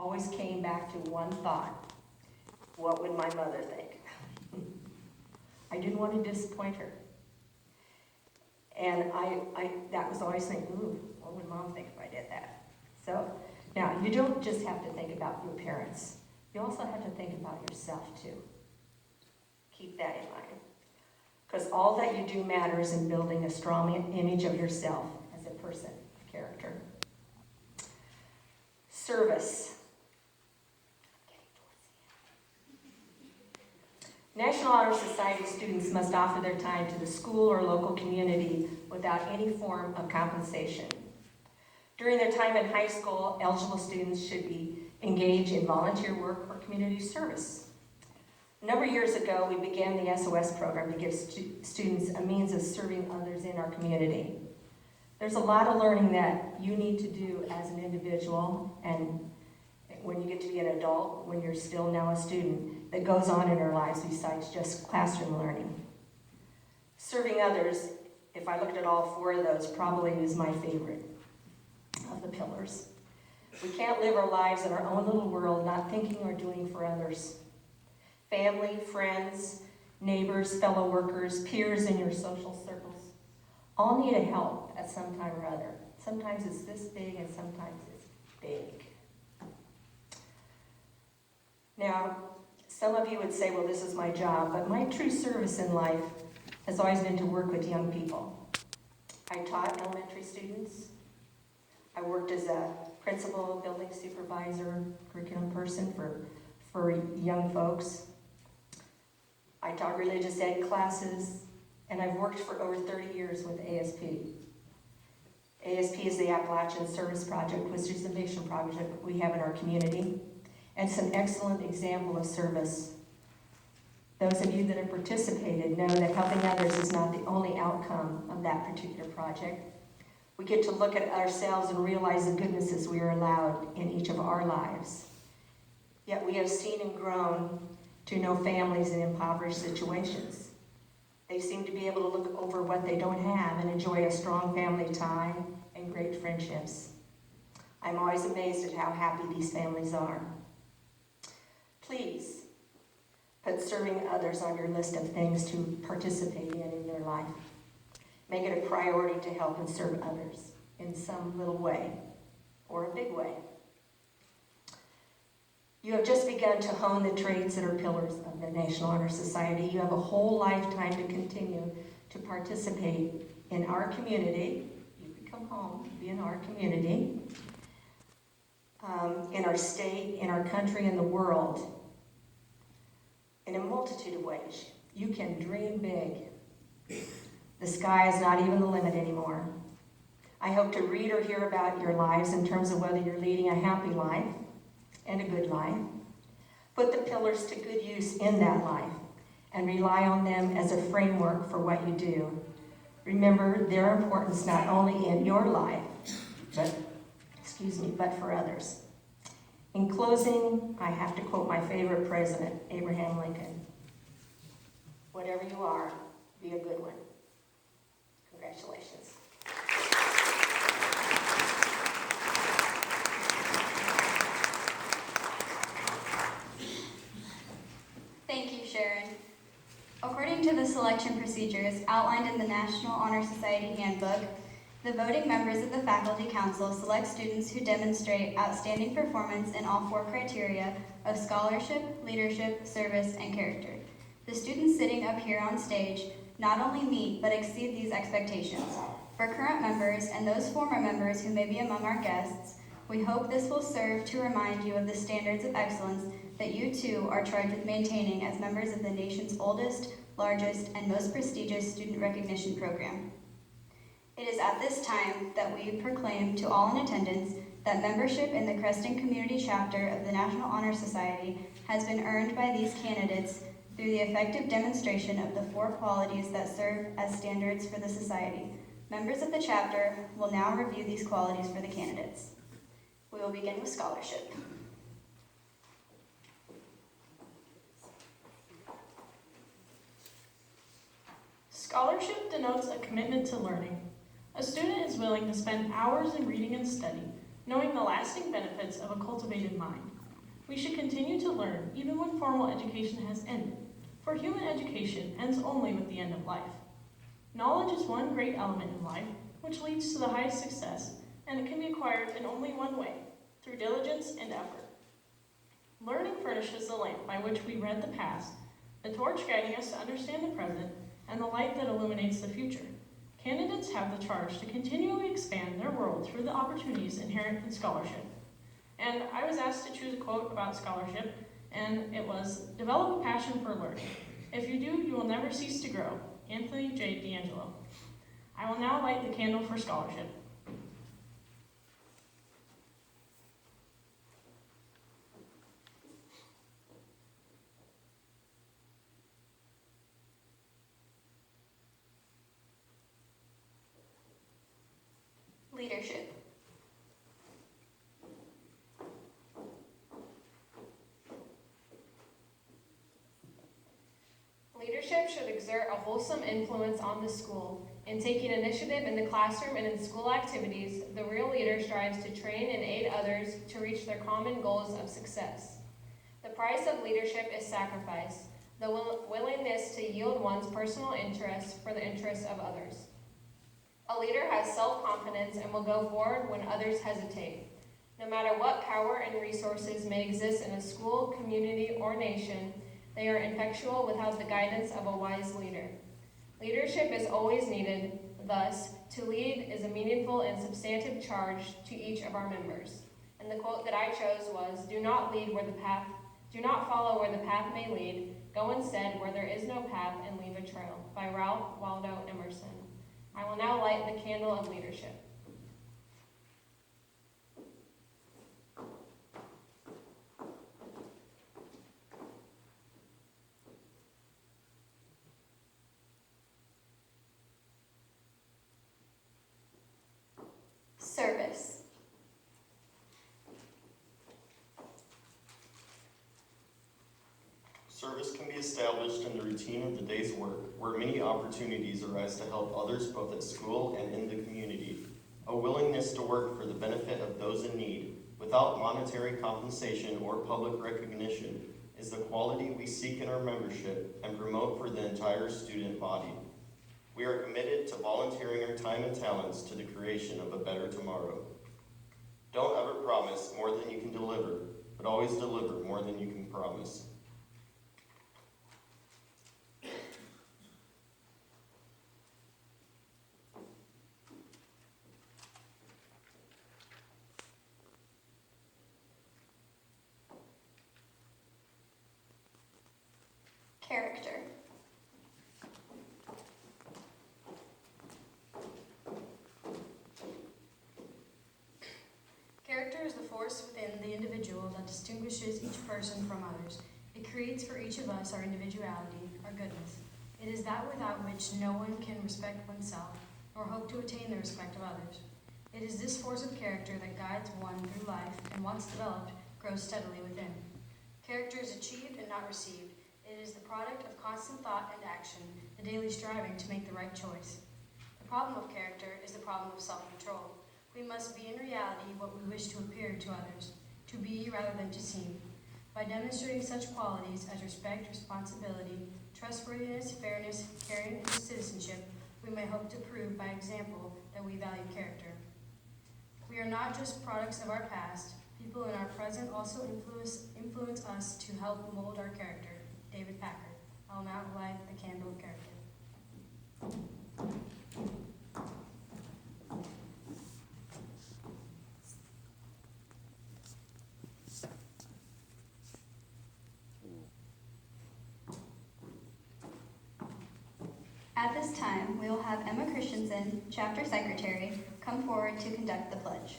always came back to one thought: what would my mother think? I didn't want to disappoint her. And that was always thinking, ooh, what would mom think if I did that? So now, you don't just have to think about your parents. You also have to think about yourself too. Keep that in mind. Because all that you do matters in building a strong image of yourself as a person of character. Service. National Honor Society students must offer their time to the school or local community without any form of compensation. During their time in high school, eligible students should be engaged in volunteer work or community service. A number of years ago, we began the SOS program to give students a means of serving others in our community. There's a lot of learning that you need to do as an individual, and when you get to be an adult, when you're still now a student, that goes on in our lives besides just classroom learning. Serving others, if I looked at all four of those, probably is my favorite of the pillars. We can't live our lives in our own little world, not thinking or doing for others. Family, friends, neighbors, fellow workers, peers in your social circles, all need a help at some time or other. Sometimes it's this big and sometimes it's big. Now, some of you would say, well, this is my job, but my true service in life has always been to work with young people. I taught elementary students. I worked as a principal, building supervisor, curriculum person for young folks. I taught religious ed classes, and I've worked for over 30 years with ASP. ASP is the Appalachian Service Project, which is the mission project we have in our community. And it's an excellent example of service. Those of you that have participated know that helping others is not the only outcome of that particular project. We get to look at ourselves and realize the goodnesses we are allowed in each of our lives. Yet we have seen and grown to know families in impoverished situations. They seem to be able to look over what they don't have and enjoy a strong family tie and great friendships. I'm always amazed at how happy these families are. Please put serving others on your list of things to participate in your life. Make it a priority to help and serve others in some little way or a big way. You have just begun to hone the traits that are pillars of the National Honor Society. You have a whole lifetime to continue to participate in our community. You can come home, be in our community, in our state, in our country, in the world, in a multitude of ways. You can dream big. The sky is not even the limit anymore. I hope to read or hear about your lives in terms of whether you're leading a happy life and a good life. Put the pillars to good use in that life and rely on them as a framework for what you do. Remember their importance not only in your life, but for others. In closing, I have to quote my favorite president, Abraham Lincoln. Whatever you are, be a good one. Congratulations. Thank you, Sharon. According to the selection procedures outlined in the National Honor Society Handbook, the voting members of the Faculty Council select students who demonstrate outstanding performance in all four criteria of scholarship, leadership, service, and character. The students sitting up here on stage not only meet but exceed these expectations. For current members and those former members who may be among our guests, we hope this will serve to remind you of the standards of excellence that you too are charged with maintaining as members of the nation's oldest, largest, and most prestigious student recognition program. It is at this time that we proclaim to all in attendance that membership in the Creston Community Chapter of the National Honor Society has been earned by these candidates through the effective demonstration of the four qualities that serve as standards for the Society. Members of the chapter will now review these qualities for the candidates. We will begin with scholarship. Scholarship denotes a commitment to learning. A student is willing to spend hours in reading and study, knowing the lasting benefits of a cultivated mind. We should continue to learn even when formal education has ended, for human education ends only with the end of life. Knowledge is one great element in life, which leads to the highest success, and it can be acquired in only one way, through diligence and effort. Learning furnishes the lamp by which we read the past, the torch guiding us to understand the present, and the light that illuminates the future. Candidates have the charge to continually expand their world through the opportunities inherent in scholarship. And I was asked to choose a quote about scholarship, and it was, "Develop a passion for learning. If you do, you will never cease to grow." Anthony J. D'Angelo. I will now light the candle for scholarship. Leadership. Leadership should exert a wholesome influence on the school. In taking initiative in the classroom and in school activities, the real leader strives to train and aid others to reach their common goals of success. The price of leadership is sacrifice, the willingness to yield one's personal interests for the interests of others. A leader has self-confidence and will go forward when others hesitate. No matter what power and resources may exist in a school, community, or nation, they are ineffectual without the guidance of a wise leader. Leadership is always needed. Thus, to lead is a meaningful and substantive charge to each of our members. And the quote that I chose was, do not follow where the path may lead. Go instead where there is no path and leave a trail," by Ralph Waldo Emerson. I will now light the candle of leadership. Service. Service can be established in the routine of the day's work, where many opportunities arise to help others both at school and in the community. A willingness to work for the benefit of those in need, without monetary compensation or public recognition, is the quality we seek in our membership and promote for the entire student body. We are committed to volunteering our time and talents to the creation of a better tomorrow. Don't ever promise more than you can deliver, but always deliver more than you can promise. Character. Character is the force within the individual that distinguishes each person from others. It creates for each of us our individuality, our goodness. It is that without which no one can respect oneself, nor hope to attain the respect of others. It is this force of character that guides one through life, and once developed, grows steadily within. Character is achieved and not received. It is the product of constant thought and action, the daily striving to make the right choice. The problem of character is the problem of self-control. We must be in reality what we wish to appear to others, to be rather than to seem. By demonstrating such qualities as respect, responsibility, trustworthiness, fairness, caring, and citizenship, we may hope to prove by example that we value character. We are not just products of our past. People in our present also influence us to help mold our character. David Packard. I will now light the candle of character. At this time, we will have Emma Christensen, Chapter Secretary, come forward to conduct the pledge.